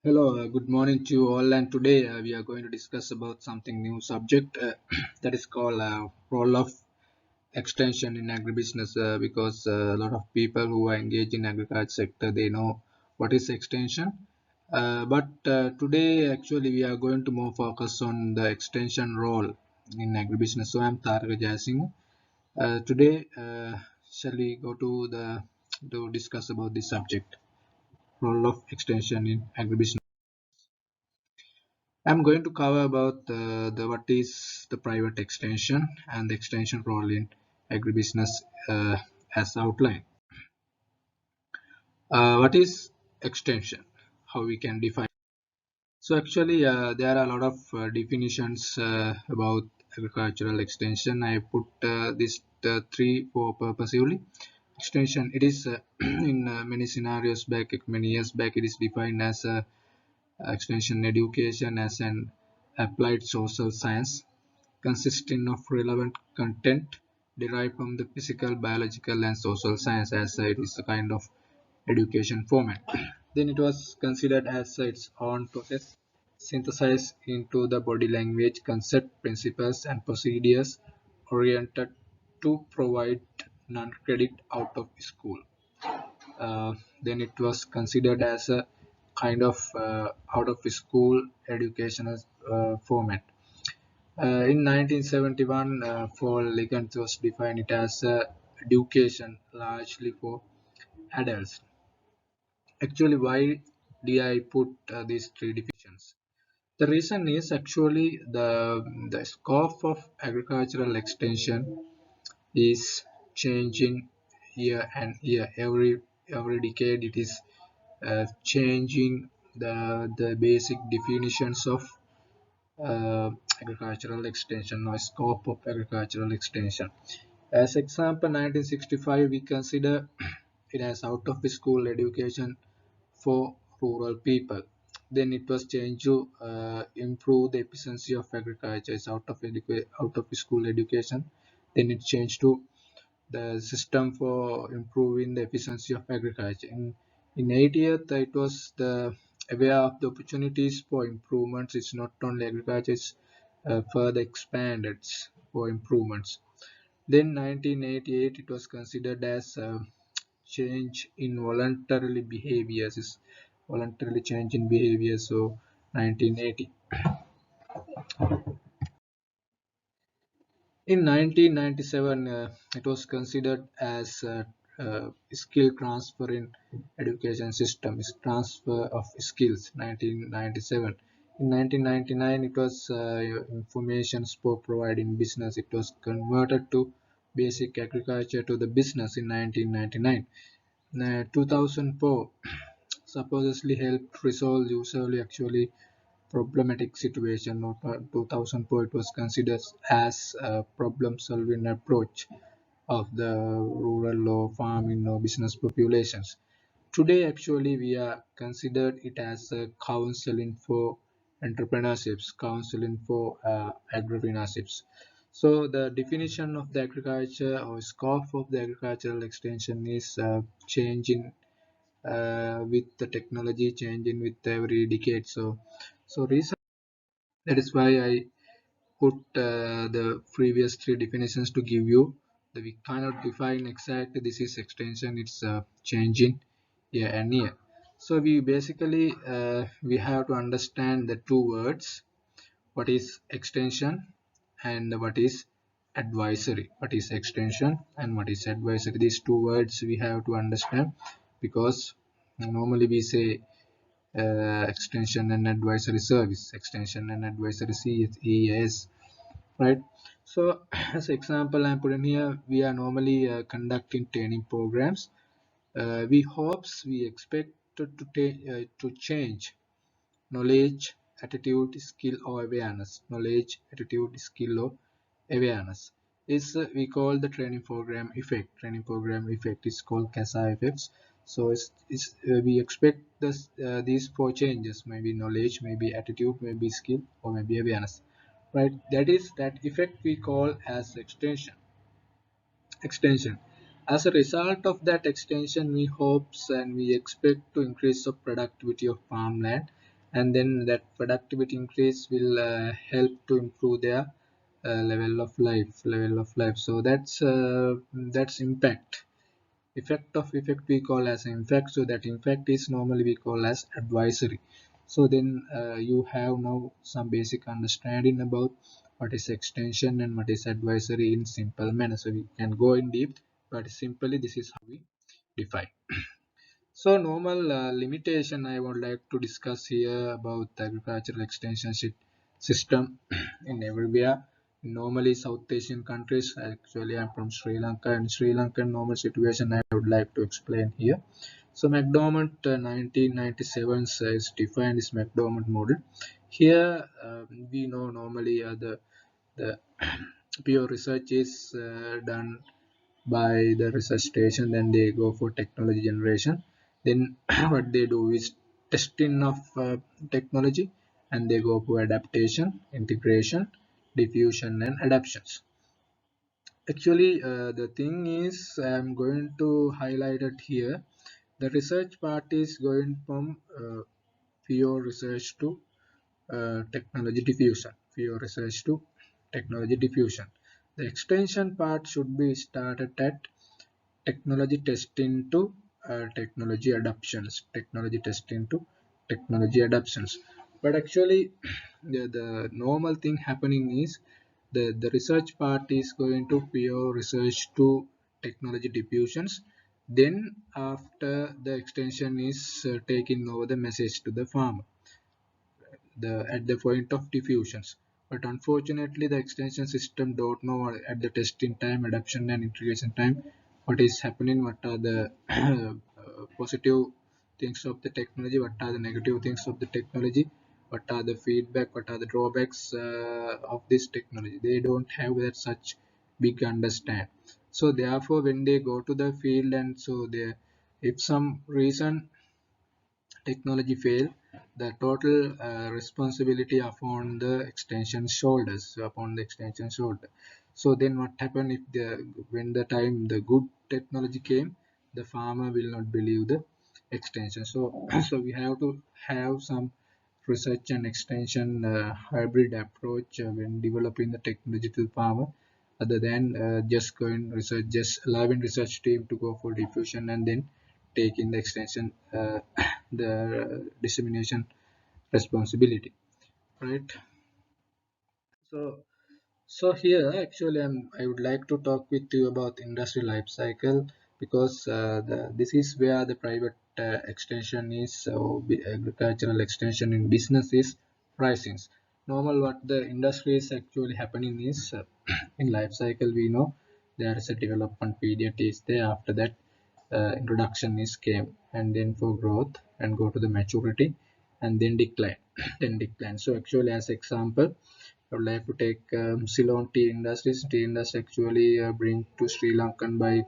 Hello, good morning to you all, and today we are going to discuss about something new subject that is called role of extension in agribusiness. Because a lot of people who are engaged in agriculture sector they know what is extension. But today actually we are going to more focus on the extension role in agribusiness. So I'm Tarek Jasing. Today, shall we go to discuss about this subject, role of extension in agribusiness. I'm going to cover about the what is the private extension and the extension role in agribusiness as outlined. What is extension? How we can define? So actually, there are a lot of definitions about agricultural extension. I put these three for purposely. Extension. It is in many scenarios back, many years back, it is defined as extension education as an applied social science consisting of relevant content derived from the physical, biological, and social science as it is a kind of education format. Then it was considered as its own process, synthesized into the body language, concept, principles, and procedures oriented to provide non-credit out of school. Then it was considered as a kind of out of school educational format. In 1971, Paul Leagans was defined it as education largely for adults. Actually, why did I put these three definitions? The reason is actually the scope of agricultural extension is changing year and year. Every decade, it is changing the basic definitions of uh, agricultural extension or scope of agricultural extension. As example, 1965 we consider it as out of school education for rural people. Then it was changed to improve the efficiency of agriculture. It's out of school education. Then it changed to the system for improving the efficiency of agriculture. In 80th, it was the aware of the opportunities for improvements. It's not only agriculture, it's further expanded for improvements. Then 1988, it was considered as change in voluntarily behaviors. Is voluntarily change in behavior. So 1980. In 1997, it was considered as skill transfer in education system, is transfer of skills. 1997. In 1999, it was information for providing business. It was converted to basic agriculture to the business in 1999. 2004 supposedly helped resolve usually actually problematic situation. Or 2004 it was considered as a problem solving approach of the rural or farming or business populations. Today actually we are considered it as a counseling for entrepreneurships, counseling for agripreneurships. So the definition of the agriculture or scope of the agricultural extension is changing with the technology, changing with every decade. So reason that is why I put the previous three definitions to give you that we cannot define exactly this is extension. It's changing year and year. So we basically we have to understand the two words: what is extension and what is advisory. What is extension and what is advisory? These two words we have to understand, because normally we say extension and advisory service, extension and advisory CES, right? So as example I'm putting here, we are normally conducting training programs. We expect to change knowledge, attitude, skill or awareness. Knowledge, attitude, skill or awareness is we call the training program effect. Training program effect is called CASA effects. So we expect these four changes: maybe knowledge, maybe attitude, maybe skill, or maybe awareness, right? That effect we call as extension. As a result of that extension, we hopes and we expect to increase the productivity of farmland, and then that productivity increase will help to improve their level of life. So that's impact. Effect of effect we call as impact. So that impact is normally we call as advisory. So then you have now some basic understanding about what is extension and what is advisory in simple manner. So we can go in deep, but simply this is how we define. So normal limitation I would like to discuss here about the agricultural extension system in everywhere. Normally South Asian countries, actually I'm from Sri Lanka, and Sri Lankan normal situation I would like to explain here. So McDermott 1997 is defined this McDermott model. Here we know normally the pure research is done by the research station, then they go for technology generation, then what they do is testing of technology, and they go for adaptation, integration, diffusion and adaptations. Actually the thing is I'm going to highlight it here. The research part is going from pure research to technology diffusion, pure research to technology diffusion. The extension part should be started at technology testing to technology testing to technology adoptions. But actually the normal thing happening is the research part is going to pure research to technology diffusions, then after the extension is taking over the message to the farmer at the point of diffusions. But unfortunately the extension system don't know at the testing time, adoption and integration time what is happening, what are the positive things of the technology, what are the negative things of the technology, what are the feedback, what are the drawbacks of this technology. They don't have that such big understand. So therefore when they go to the field, and so they, if some reason technology fail, the total responsibility upon the extension shoulders, upon the extension shoulder. So then what happened if the when the time the good technology came, the farmer will not believe the extension. So so we have to have some research and extension hybrid approach when developing the technology to the farmer, other than just going research, just allowing research team to go for diffusion and then taking the extension the dissemination responsibility, right? So so here actually I would like to talk with you about industry life cycle, because this is where the private extension is, agricultural extension in business is rising. Normal what the industry is actually happening is in life cycle we know there is a development period is there. After that introduction is came, and then for growth and go to the maturity and then decline then decline. So actually as example I would like to take Ceylon tea industries. Tea industry actually bring to Sri Lankan by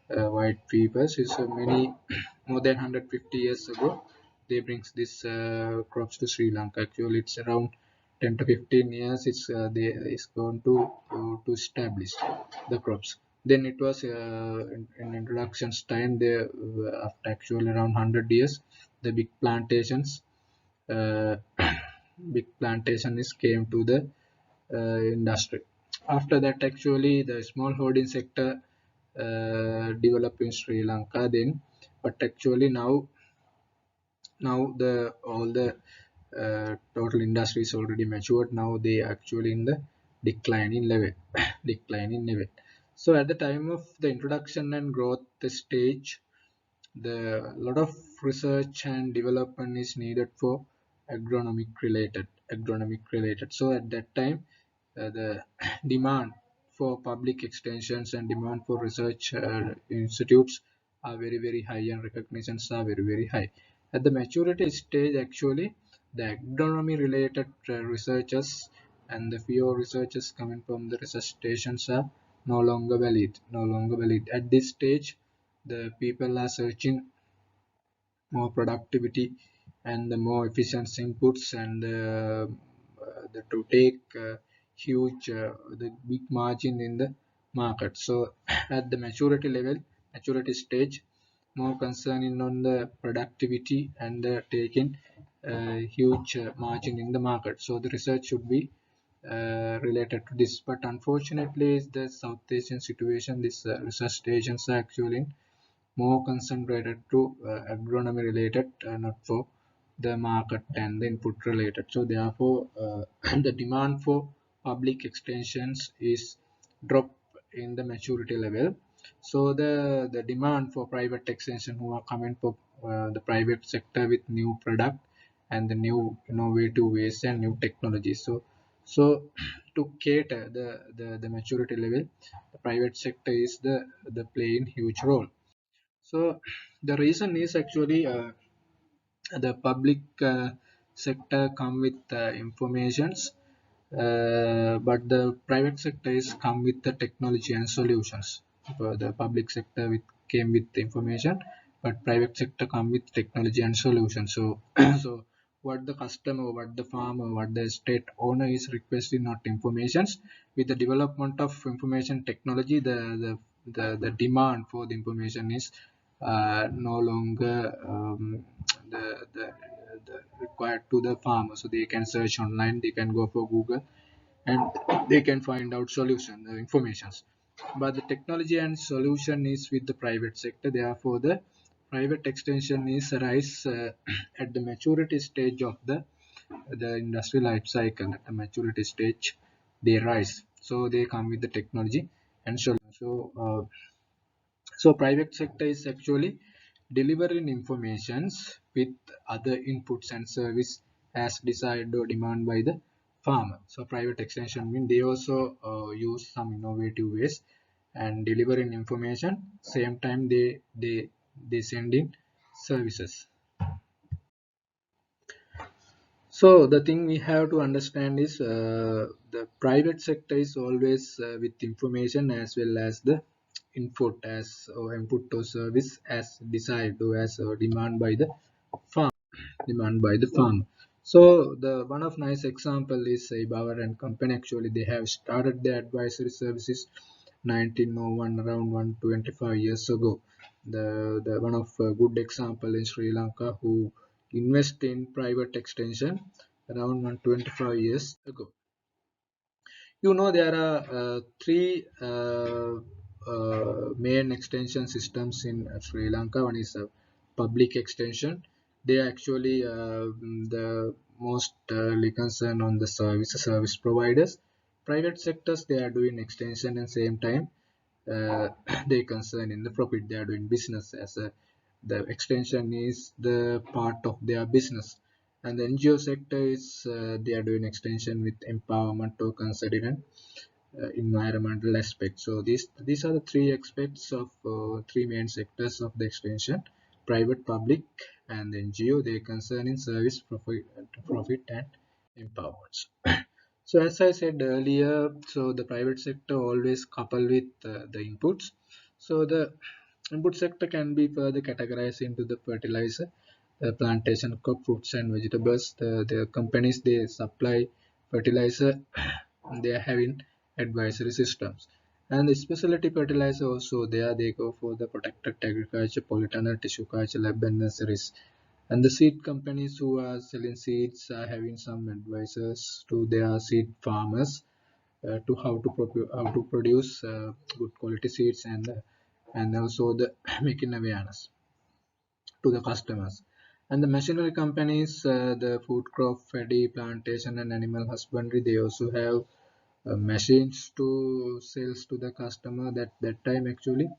white peoples. It's many more than 150 years ago. They brings this crops to Sri Lanka. Actually, it's around 10 to 15 years. They is going to establish the crops. Then it was in introduction's time. There after actually around 100 years, the big plantations uh, big plantation is came to the industry. After that actually the small holding sector developed in Sri Lanka then, but actually now the all the total industry is already matured. Now they actually in the declining level declining level. So at the time of the introduction and growth stage, the lot of research and development is needed for agronomic related. So at that time the demand for public extensions and demand for research institutes are very high, and recognitions are very high. At the maturity stage actually the agronomy related researchers and the few researchers coming from the research stations are no longer valid at this stage. The people are searching more productivity and the more efficient inputs, and to take huge the big margin in the market. So at the maturity stage, more concerning on the productivity and the taking huge margin in the market. So the research should be related to this. But unfortunately, is the South Asian situation. This research stations are actually more concentrated to agronomy related, not for the market and the input related. So therefore, the demand for public extensions is drop in the maturity level. So the demand for private extension who are coming for the private sector with new product and the new innovative ways and new technologies. So to cater the maturity level, the private sector is the playing huge role. So the reason is actually the public sector come with informations, but the private sector is come with the technology and solutions. The public sector came with the information, but private sector come with technology and solutions. So so what the customer, what the farmer, what the estate owner is requesting, not informations. With the development of information technology, the demand for the information is no longer the required to the farmer. So they can search online, they can go for Google, and they can find out solution informations. But the technology and solution is with the private sector. Therefore the private extension is arise at the maturity stage of the industry life cycle. At the maturity stage they rise, so they come with the technology and solution. So private sector is actually delivering informations with other inputs and service as desired or demand by the farmer. So private extension mean they also use some innovative ways and delivering information. Same time they send in services. So the thing we have to understand is the private sector is always with information as well as the input as or input or service as desired or as demand by the farm demand by the farm. So the one of nice example is Bauer and Company. Actually, they have started their advisory services 1901, around 125 years ago. The one of good example in Sri Lanka who invest in private extension around 125 years ago. There are three main extension systems in Sri Lanka. One is a public extension. They are actually the most concerned on the service providers. Private sectors, they are doing extension and same time they concern in the profit. They are doing business as a the extension is the part of their business. And the NGO sector is they are doing extension with empowerment or considering environmental aspects. So these are the three aspects of three main sectors of the extension: private, public, and the NGO. They concern in service, profit and empowerment. So as I said earlier, so the private sector always couple with the inputs. So the input sector can be further categorized into the fertilizer, plantation, crop, fruits and vegetables. The companies they supply fertilizer, they are having advisory systems. And the specialty fertilizer also there they go for the protected agriculture, polytunnel, tissue culture, lab and nurseries. And the seed companies who are selling seeds are having some advisors to their seed farmers to how to produce good quality seeds and also the making awareness to the customers. And the machinery companies, the food crop, paddy, plantation, and animal husbandry, they also have machines to sales to the customer. That time actually,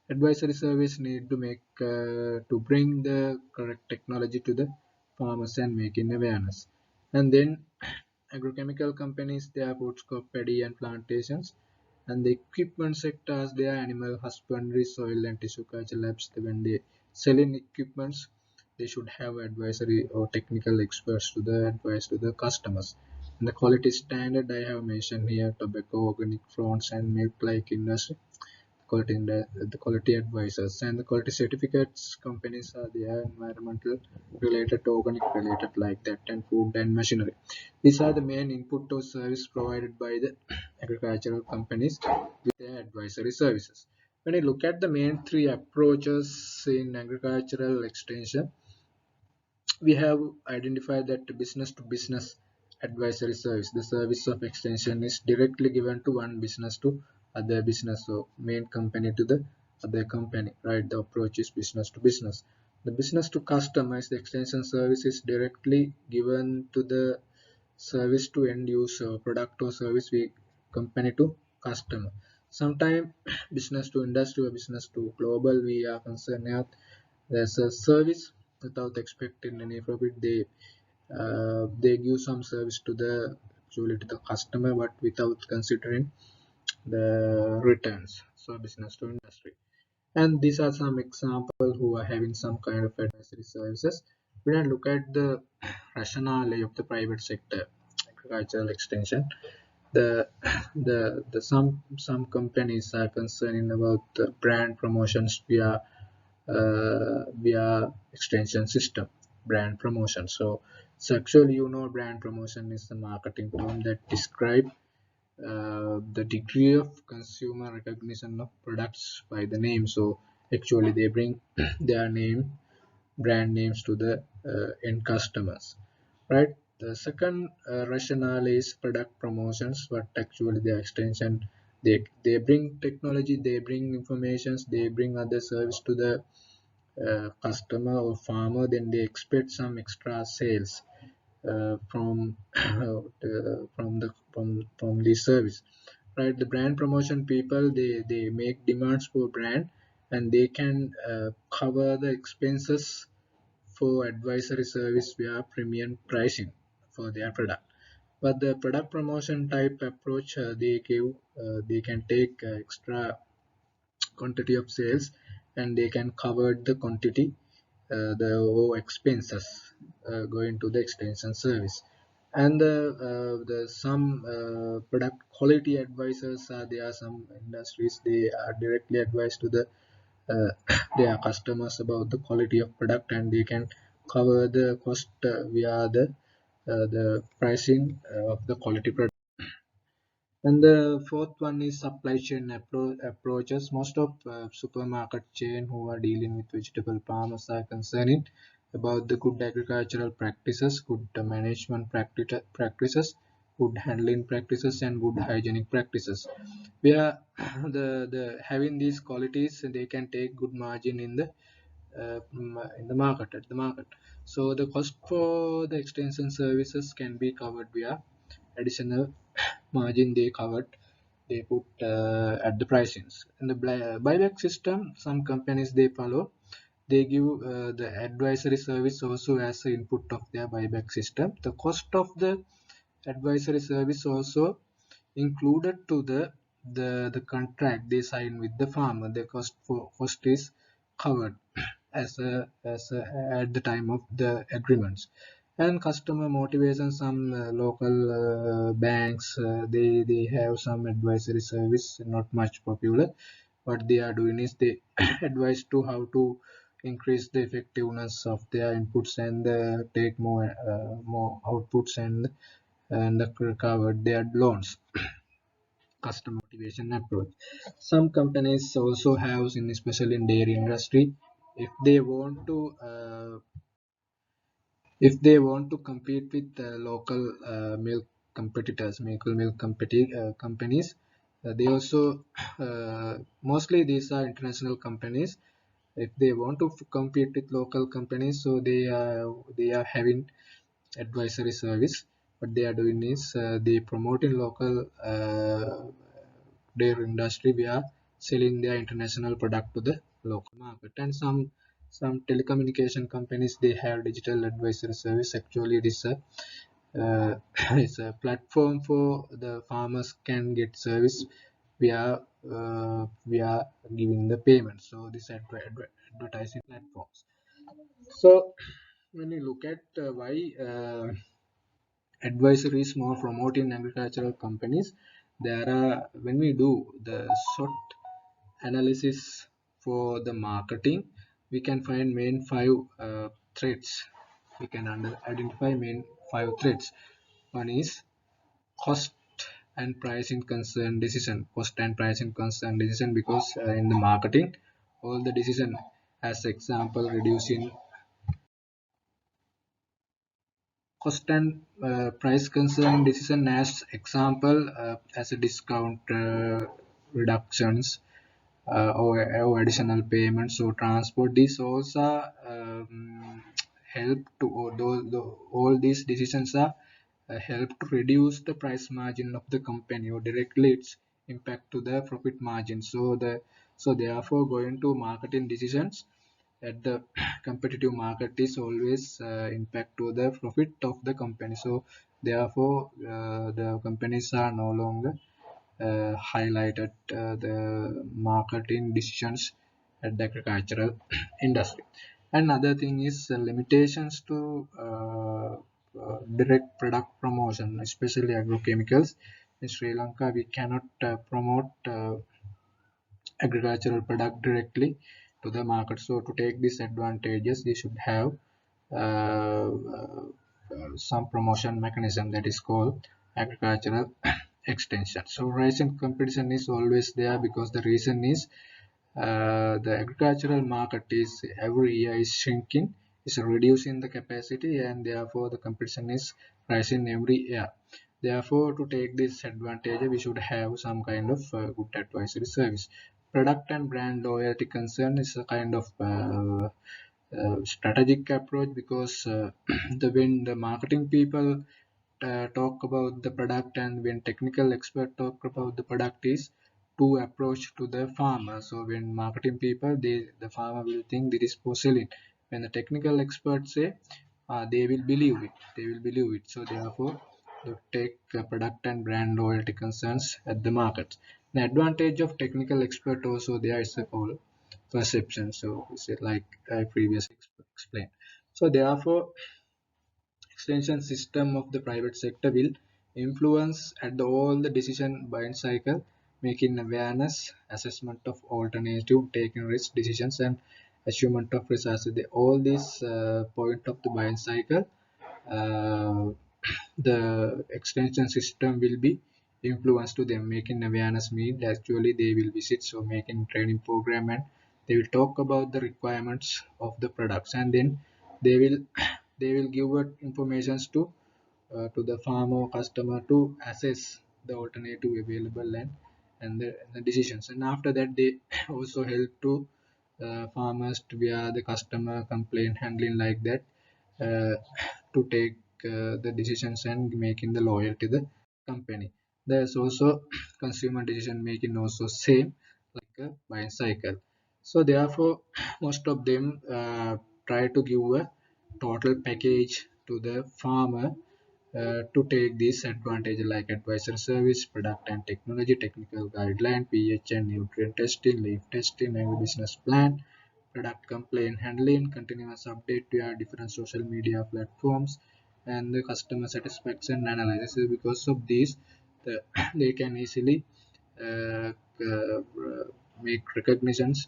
advisory service need to make to bring the correct technology to the farmers and making awareness. And then agrochemical companies, they are food crop, paddy, and plantations. And the equipment sectors, they are animal husbandry, soil and tissue culture labs. When they sell in equipments, they should have advisory or technical experts to the advice to the customers. And the quality standard I have mentioned here: tobacco, organic fronts, and milk like industry quality the quality advisors. And the quality certificates companies are the environmental related, organic related like that, and food and machinery. These are the main input or service provided by the agricultural companies with their advisory services. When you look at the main three approaches in agricultural extension, we have identified that business to business advisory service, the service of extension is directly given to one business to other business, so main company to the other company, right? The approach is business to business. The business to customer is the extension service is directly given to the service to end user, product or service we company to customer. Sometimes business to industry or business to global we are concerned at, there's a service without expecting any profit. They give some service to the actually to the customer, but without considering the returns. So business to industry, and these are some examples who are having some kind of advisory services. When I look at the rationale of the private sector agricultural extension, the some companies are concerned about the brand promotions via extension system, brand promotion. So actually, brand promotion is the marketing term that describe the degree of consumer recognition of products by the name. So actually they bring their brand names to the end customers, right? The second rationale is product promotions, but actually the extension, they bring technology, they bring informations, they bring other service to the customer or farmer, then they expect some extra sales from from the service, right? The brand promotion people, they make demands for brand, and they can cover the expenses for advisory service via premium pricing for their product. But the product promotion type approach, they can take extra quantity of sales, and they can cover the quantity, the expenses going to the extension service. And the some product quality advisors, there are some industries, they are directly advised to the uh, their customers about the quality of product, and they can cover the cost via the pricing of the quality product. And the fourth one is supply chain approaches. Most of supermarket chain who are dealing with vegetable farmers are concerned about the good agricultural practices, good management practices, good handling practices, and good hygienic practices. Where the having these qualities, they can take good margin in the market at the market. So the cost for the extension services can be covered via additional margin they put at the pricings. In the buyback system, some companies they follow, they give the advisory service also as the input of their buyback system. The cost of the advisory service also included to the contract they sign with the farmer. The cost is covered as a at the time of the agreements. And customer motivation, some local banks, they have some advisory service, not much popular. What they are doing is they advise to how to increase the effectiveness of their inputs, and take more outputs, and recover their loans. Customer motivation approach. Some companies also have, in especially in dairy industry, if they want to compete with local milk competitors, companies, they also mostly these are international companies. If they want to compete with local companies, so they are having advisory service. What they are doing is they promote in local dairy industry via selling their international product to the local market. And some telecommunication companies, they have digital advisory service. Actually it is a it's a platform for the farmers can get service via via giving the payment. So this advertising platforms. So when you look at why advisories more promoting agricultural companies, there are, when we do the SWOT analysis for the marketing, we can find main five threats. We can identify main five threats. One is cost and pricing concern decision. Cost and pricing concern decision, because in the marketing, all the decision, as example, reducing cost and price concern decision as example, as a discount reductions, or additional payments or transport. This also help to, or all these decisions are help to reduce the price margin of the company, or directly its impact to the profit margin. So therefore going to marketing decisions at the competitive market is always impact to the profit of the company. So therefore the companies are no longer highlighted the marketing decisions at the agricultural industry. Another thing is limitations to direct product promotion, especially agrochemicals. In Sri Lanka, we cannot promote agricultural product directly to the market. So to take these advantages, they should have some promotion mechanism that is called agricultural extension. So rising competition is always there, because the reason is the agricultural market is every year is shrinking, is reducing the capacity, and therefore the competition is rising every year. Therefore, to take this advantage, we should have some kind of good advisory service. Product and brand loyalty concern is a kind of strategic approach, because when the marketing people talk about the product, and when technical expert talk about the product, is to approach to the farmer. So when marketing people, the farmer will think this is porcelain. When the technical experts say, they will believe it. They will believe it. So therefore, to take product and brand loyalty concerns at the market. The advantage of technical expert also there is a called perception. So is it like I previously explained. So therefore, extension system of the private sector will influence at all the decision buying cycle, making awareness, assessment of alternative, taking risk decisions, and achievement of results. All these point of the buying cycle, uh, the extension system will be influenced to them. Making awareness means actually they will visit, so making training program, and they will talk about the requirements of the products, and then they will they will give what informations to the farmer customer to assess the alternative available, and the decisions. And after that, they also help to farmers to via the customer complaint handling, like that, uh, to take the decisions and making the loyal to the company. There's also consumer decision making also same like a buying cycle. So therefore, most of them try to give a total package to the farmer to take this advantage, like advisor service, product and technology, technical guideline, pH and nutrient testing, leaf testing, agri-business plan, product complaint handling, continuous update via different social media platforms, and the customer satisfaction analysis. Because of these, they can easily uh, uh, make recognitions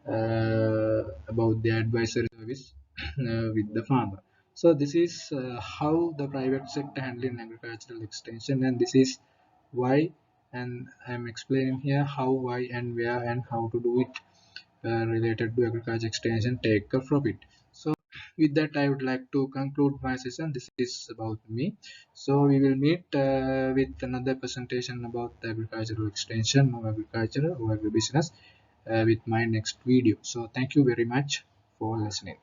about the advisory service with the farmer. So this is how the private sector handling agricultural extension, and this is why, and I'm explaining here how, why, and where, and how to do it related to agriculture extension take a profit. So with that, I would like to conclude my session. This is about me. So we will meet with another presentation about the agricultural extension of agriculture or agribusiness with my next video. So thank you very much for listening.